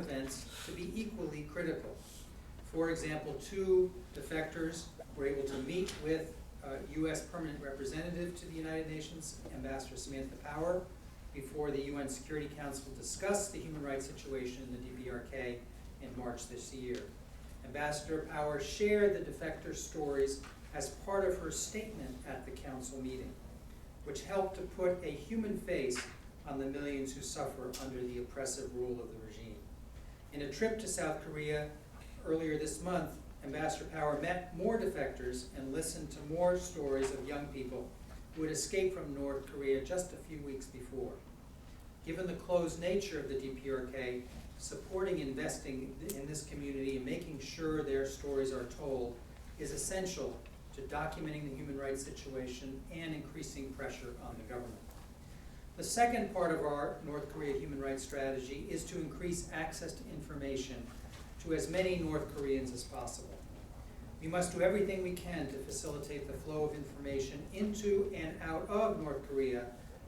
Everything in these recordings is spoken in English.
events to be equally critical. For example, 2 defectors were able to meet with U.S. Permanent Representative to the United Nations, Ambassador Samantha Power, before the UN Security Council discussed the human rights situation in the DPRK in March this year. Ambassador Power shared the defector stories as part of her statement at the council meeting, which helped to put a human face on the millions who suffer under the oppressive rule of the regime. In a trip to South Korea earlier this month, Ambassador Power met more defectors and listened to more stories of young people who had escaped from North Korea just a few weeks before. Given the closed nature of the DPRK, supporting investing in this community and making sure their stories are told is essential to documenting the human rights situation and increasing pressure on the government. The second part of our North Korea human rights strategy is to increase access to information to as many North Koreans as possible. We must do everything we can to facilitate the flow of information into and out of North Korea,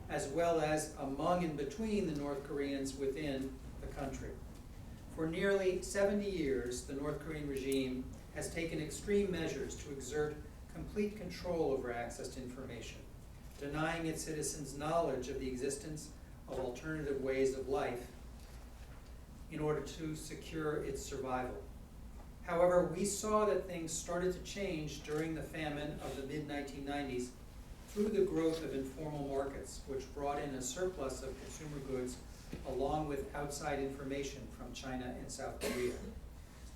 as well as among and between the North Koreans within the country. For nearly 70 years, the North Korean regime has taken extreme measures to exert complete control over access to information, denying its citizens knowledge of the existence of alternative ways of life in order to secure its survival. However, we saw that things started to change during the famine of the mid-1990s through the growth of informal markets, which brought in a surplus of consumer goods along with outside information from China and South Korea.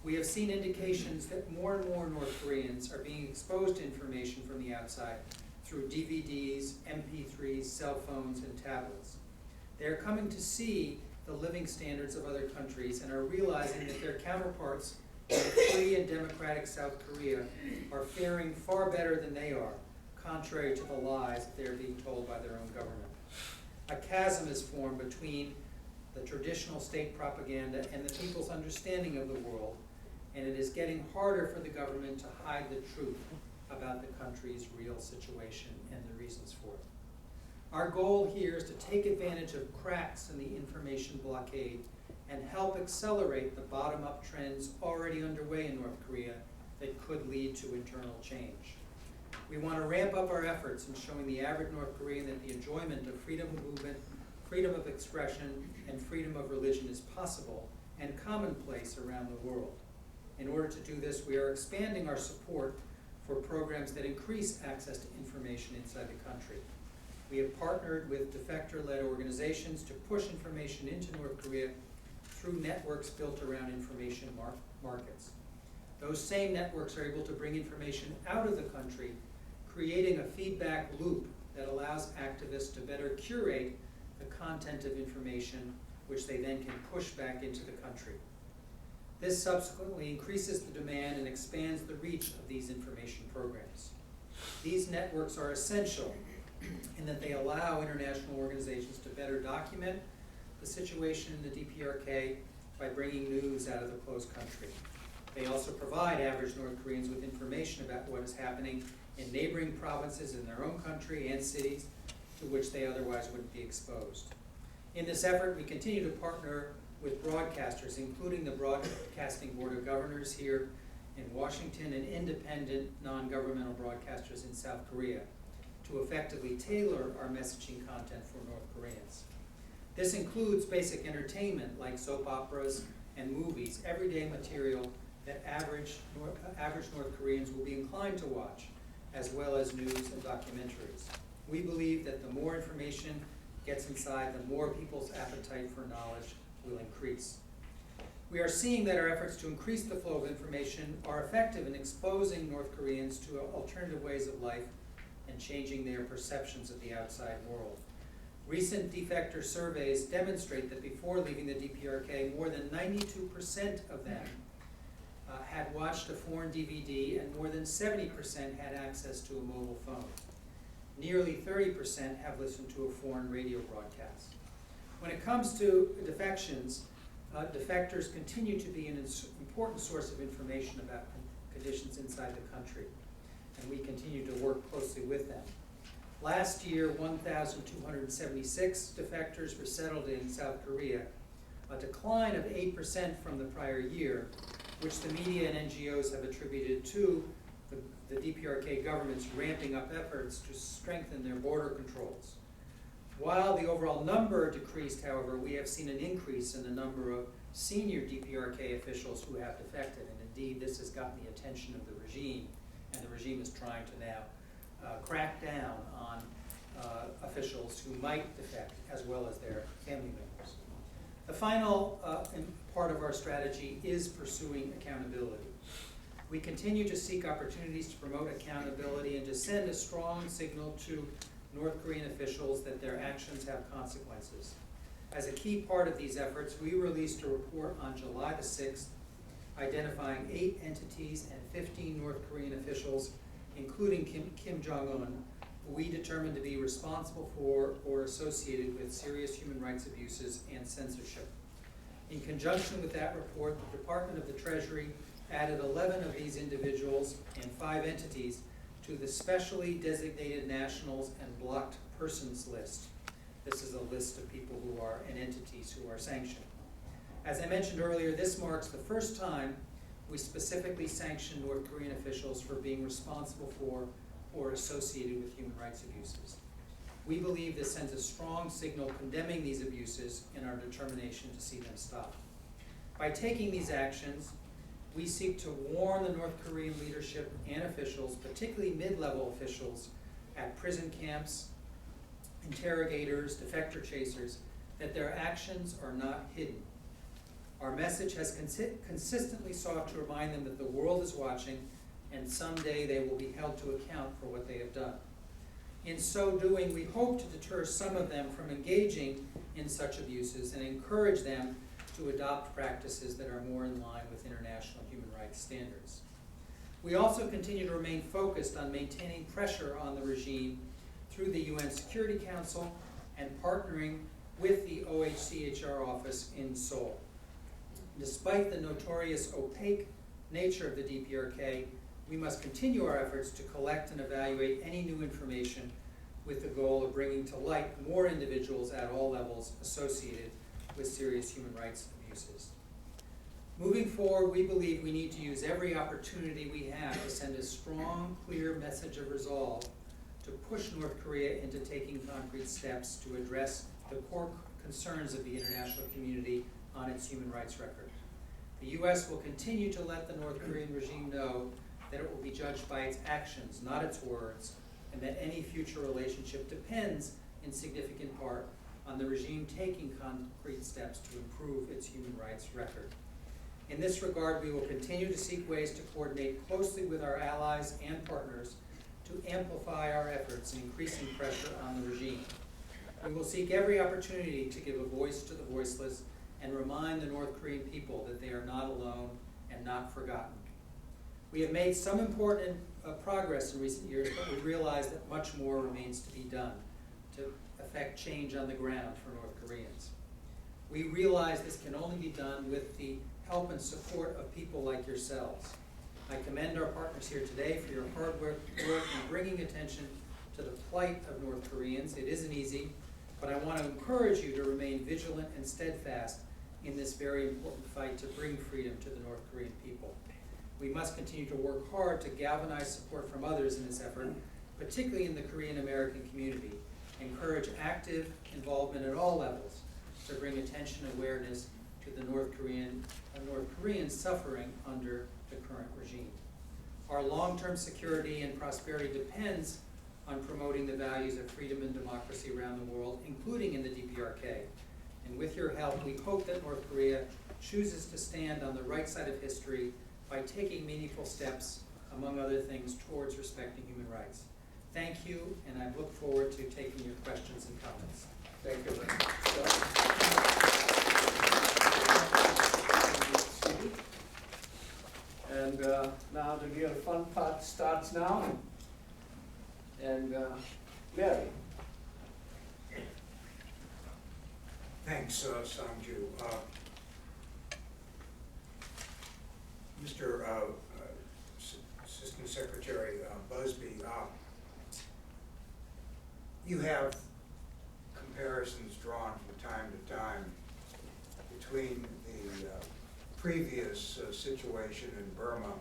We have seen indications that more and more North Koreans are being exposed to information from the outside through DVDs, MP3s, cell phones, and tablets. They are coming to see the living standards of other countries and are realizing that their counterparts in free and democratic South Korea are faring far better than they are, contrary to the lies that they are being told by their own government. A chasm is formed between the traditional state propaganda and the people's understanding of the world, and it is getting harder for the government to hide the truth about the country's real situation and the reasons for it. Our goal here is to take advantage of cracks in the information blockade and help accelerate the bottom-up trends already underway in North Korea that could lead to internal change. We want to ramp up our efforts in showing the average North Korean that the enjoyment of freedom of movement, freedom of expression, and freedom of religion is possible and commonplace around the world. In order to do this, we are expanding our support for programs that increase access to information inside the country. We have partnered with defector-led organizations to push information into North Korea through networks built around information markets. Those same networks are able to bring information out of the country, creating a feedback loop that allows activists to better curate the content of information, which they then can push back into the country. This subsequently increases the demand and expands the reach of these information programs. These networks are essential in that they allow international organizations to better document the situation in the DPRK by bringing news out of the closed country. They also provide average North Koreans with information about what is happening in neighboring provinces in their own country and cities to which they otherwise wouldn't be exposed. In this effort, we continue to partner with broadcasters, including the Broadcasting Board of Governors here in Washington and independent non-governmental broadcasters in South Korea, to effectively tailor our messaging content for North Koreans. This includes basic entertainment like soap operas and movies, everyday material that average North Koreans will be inclined to watch, as well as news and documentaries. We believe that the more information gets inside, the more people's appetite for knowledge will increase. We are seeing that our efforts to increase the flow of information are effective in exposing North Koreans to alternative ways of life and changing their perceptions of the outside world. Recent defector surveys demonstrate that before leaving the DPRK, more than 92% of them had watched a foreign DVD, and more than 70% had access to a mobile phone. Nearly 30% have listened to a foreign radio broadcast. When it comes to defections, defectors continue to be an important source of information about conditions inside the country, and we continue to work closely with them. Last year, 1,276 defectors were settled in South Korea, a decline of 8% from the prior year, which the media and NGOs have attributed to the DPRK government's ramping up efforts to strengthen their border controls. While the overall number decreased, however, we have seen an increase in the number of senior DPRK officials who have defected, and indeed this has gotten the attention of the regime, and the regime is trying to now crack down on officials who might defect, as well as their family members. The final part of our strategy is pursuing accountability. We continue to seek opportunities to promote accountability and to send a strong signal to North Korean officials that their actions have consequences. As a key part of these efforts, we released a report on July the 6th identifying 8 entities and 15 North Korean officials, including Kim Jong-un, who we determined to be responsible for or associated with serious human rights abuses and censorship. In conjunction with that report, the Department of the Treasury added 11 of these individuals and 5 entities to the specially designated nationals and blocked persons list. This is a list of people who are and entities who are sanctioned. As I mentioned earlier, this marks the first time we specifically sanctioned North Korean officials for being responsible for or associated with human rights abuses. We believe this sends a strong signal condemning these abuses and our determination to see them stop. By taking these actions, we seek to warn the North Korean leadership and officials, particularly mid-level officials at prison camps, interrogators, defector chasers, that their actions are not hidden. Our message has consistently sought to remind them that the world is watching and someday they will be held to account for what they have done. In so doing, we hope to deter some of them from engaging in such abuses and encourage them to adopt practices that are more in line with international human rights standards. We also continue to remain focused on maintaining pressure on the regime through the UN Security Council and partnering with the OHCHR office in Seoul. Despite the notorious opaque nature of the DPRK, we must continue our efforts to collect and evaluate any new information with the goal of bringing to light more individuals at all levels associated with serious human rights abuses. Moving forward, we believe we need to use every opportunity we have to send a strong, clear message of resolve to push North Korea into taking concrete steps to address the core concerns of the international community on its human rights record. The U.S. will continue to let the North Korean regime know that it will be judged by its actions, not its words, and that any future relationship depends in significant part on the regime taking concrete steps to improve its human rights record. In this regard, we will continue to seek ways to coordinate closely with our allies and partners to amplify our efforts in increasing pressure on the regime. We will seek every opportunity to give a voice to the voiceless and remind the North Korean people that they are not alone and not forgotten. We have made some important progress in recent years, but we realize that much more remains to be done to affect change on the ground for North Koreans. We realize this can only be done with the help and support of people like yourselves. I commend our partners here today for your hard work in bringing attention to the plight of North Koreans. It isn't easy, but I want to encourage you to remain vigilant and steadfast in this very important fight to bring freedom to the North Korean people. We must continue to work hard to galvanize support from others in this effort, particularly in the Korean-American community. Encourage active involvement at all levels to bring attention and awareness to the North Koreans suffering under the current regime. Our long-term security and prosperity depends on promoting the values of freedom and democracy around the world, including in the DPRK. And with your help, we hope that North Korea chooses to stand on the right side of history by taking meaningful steps, among other things, towards respecting human rights. Thank you, and I look forward to taking your questions and comments. Thank you. And now the real fun part starts now. And Larry. Thanks, Sangju. Mr. Assistant Secretary Busby, you have comparisons drawn from time to time between previous situation in Burma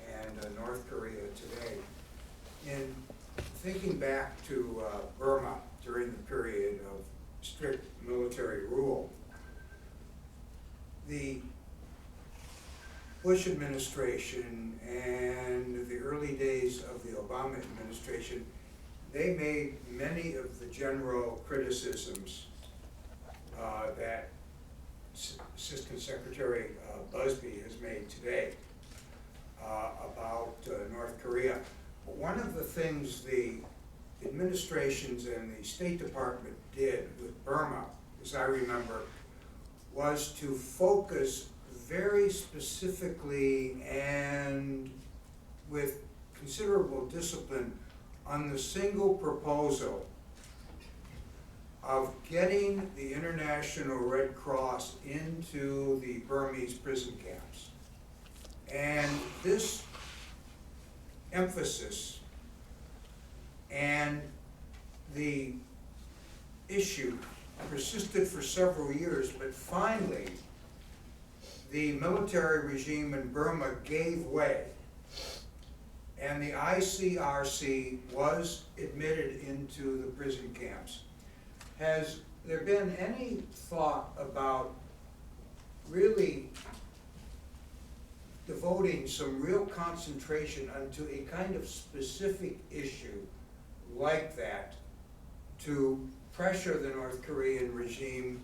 and North Korea today. In thinking back to Burma during the period of strict military rule, the Bush administration and the early days of the Obama administration, they made many of the general criticisms that Assistant Secretary Busby has made today about North Korea. But one of the things the administrations and the State Department did with Burma, as I remember, was to focus very specifically and with considerable discipline on the single proposal of getting the International Red Cross into the Burmese prison camps. And this emphasis and the issue persisted for several years, but finally the military regime in Burma gave way, and the ICRC was admitted into the prison camps. Has there been any thought about really devoting some real concentration onto a kind of specific issue like that to pressure the North Korean regime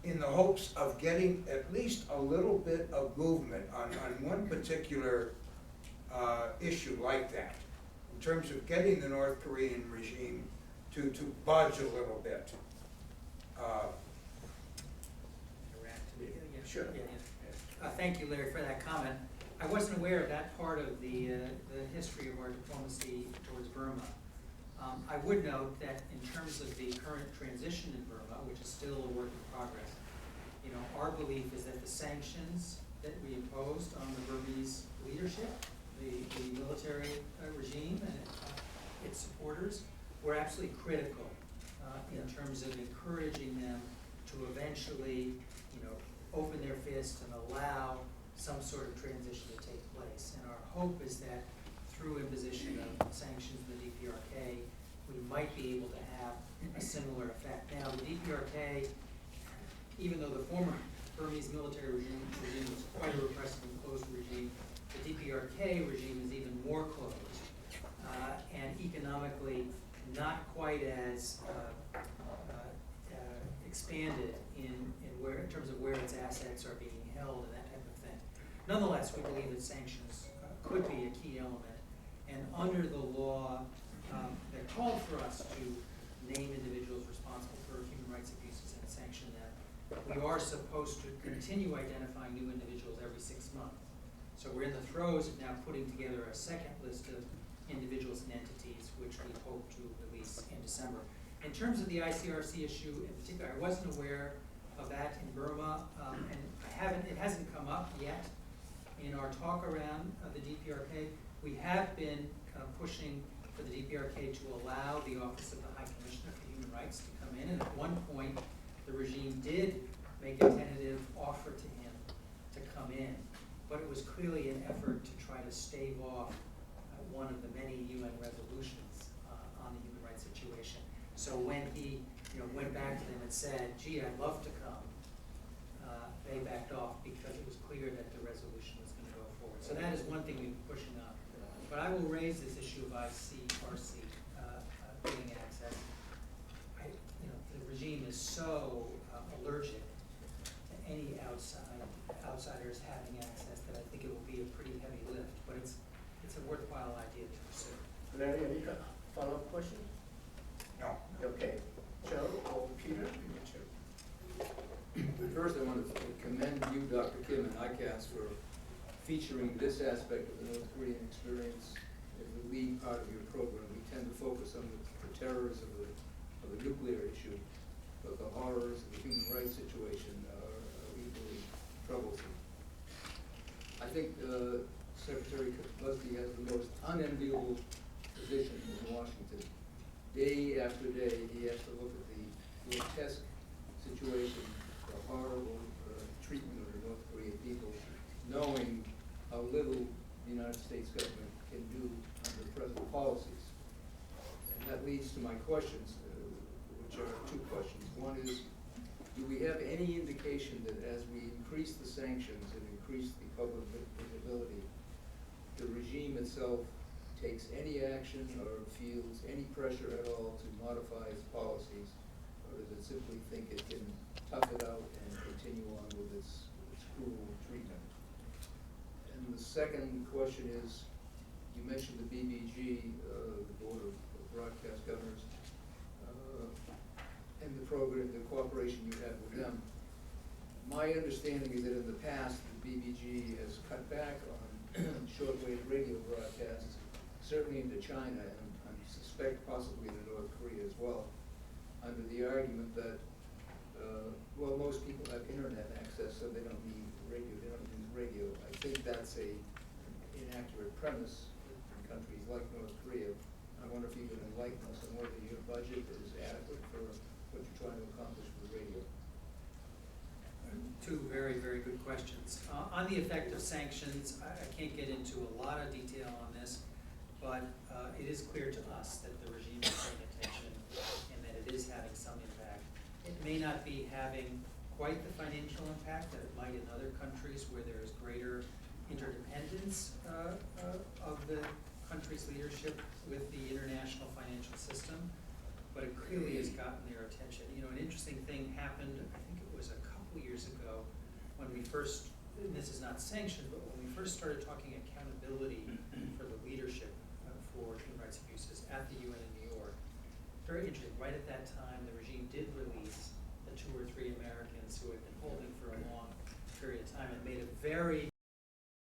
in the hopes of getting at least a little bit of movement on one particular issue like that, in terms of getting the North Korean regime to budge a little bit? Sure. Thank you, Larry, for that comment. I wasn't aware of that part of the history of our diplomacy towards Burma. I would note that in terms of the current transition in Burma, which is still a work in progress, you know, our belief is that the sanctions that we imposed on the Burmese leadership, the military regime and its supporters, were absolutely critical in terms of encouraging them to eventually, you know, open their fists and allow some sort of transition to take place. And our hope is that through imposition of sanctions in the DPRK, we might be able to have a similar effect. Now, the DPRK, even though the former Burmese military regime was quite a repressive and closed regime, the DPRK regime is even more closed and economically not quite as expanded in terms of where its assets are being held and that type of thing. Nonetheless, we believe that sanctions could be a key element, and under the law that called for us to name individuals responsible for human rights abuses and sanction them, we are supposed to continue identifying new individuals every 6 months. So we're in the throes of now putting together a second list of individuals and entities, which we hope to release in December. In terms of the ICRC issue in particular, I wasn't aware of that in Burma, and it hasn't come up yet in our talk around the DPRK. We have been pushing for the DPRK to allow the Office of the High Commissioner for Human Rights to come in, and at one point the regime did make a tentative offer to him to come in, but it was clearly an effort to try to stave off one of the many UN resolutions on the human rights situation. So when he went back to them and said, gee, I'd love to come, they backed off because it was clear that the resolution was going to go forward. So that is one thing we've been pushing on. But I will raise this issue of ICRC getting access. The regime is so allergic to any outsiders having access that I think it will be a pretty heavy lift. But it's a worthwhile idea to pursue. Larry, any follow-up question? No. Okay. Joe or Peter? First, I want to commend you, Dr. Kim, and ICAS for featuring this aspect of the North Korean experience as the lead part of your program. We tend to focus on the terrors of the nuclear issue, but the horrors of the human rights situation are equally troublesome. I think Secretary Busby has the most unenviable position in Washington. Day after day, he has to look at the grotesque situation, the horrible treatment or United States government can do under present policies. And that leads to my questions, which are two questions. One is, do we have any indication that as we increase the sanctions and increase the public visibility, the regime itself takes any action or feels any pressure at all to modify its policies? Or does it simply think it can tough it out and continue on with its cruel treatment? And the second question is, you mentioned the BBG, the Board of Broadcast Governors, and the program, the cooperation you have with them. My understanding is that in the past, the BBG has cut back on shortwave radio broadcasts, certainly into China, and I suspect possibly into North Korea as well, under the argument that, well, most people have internet access, so they don't need radio, they don't use radio. I think that's an inaccurate premise in countries like North Korea. I wonder if you could enlighten us on whether your budget is adequate for what you're trying to accomplish with radio. Two very, very good questions. On the effect of sanctions, I can't get into a lot of detail on this, but it is clear to us that the regime is paying attention and that it is having some impact. It may not be having quite the financial impact that it might in other countries where there is greater interdependence of the country's leadership with the international financial system, but it clearly has gotten their attention. You know, an interesting thing happened, I think it was a couple years ago, when we first, and this is not sanctioned, but when we first started talking accountability for the leadership for human rights abuses at the UN in New York. Very interesting, right at that time, the regime did release the 2 or 3 Americans who had been holding for a long period of time and made a very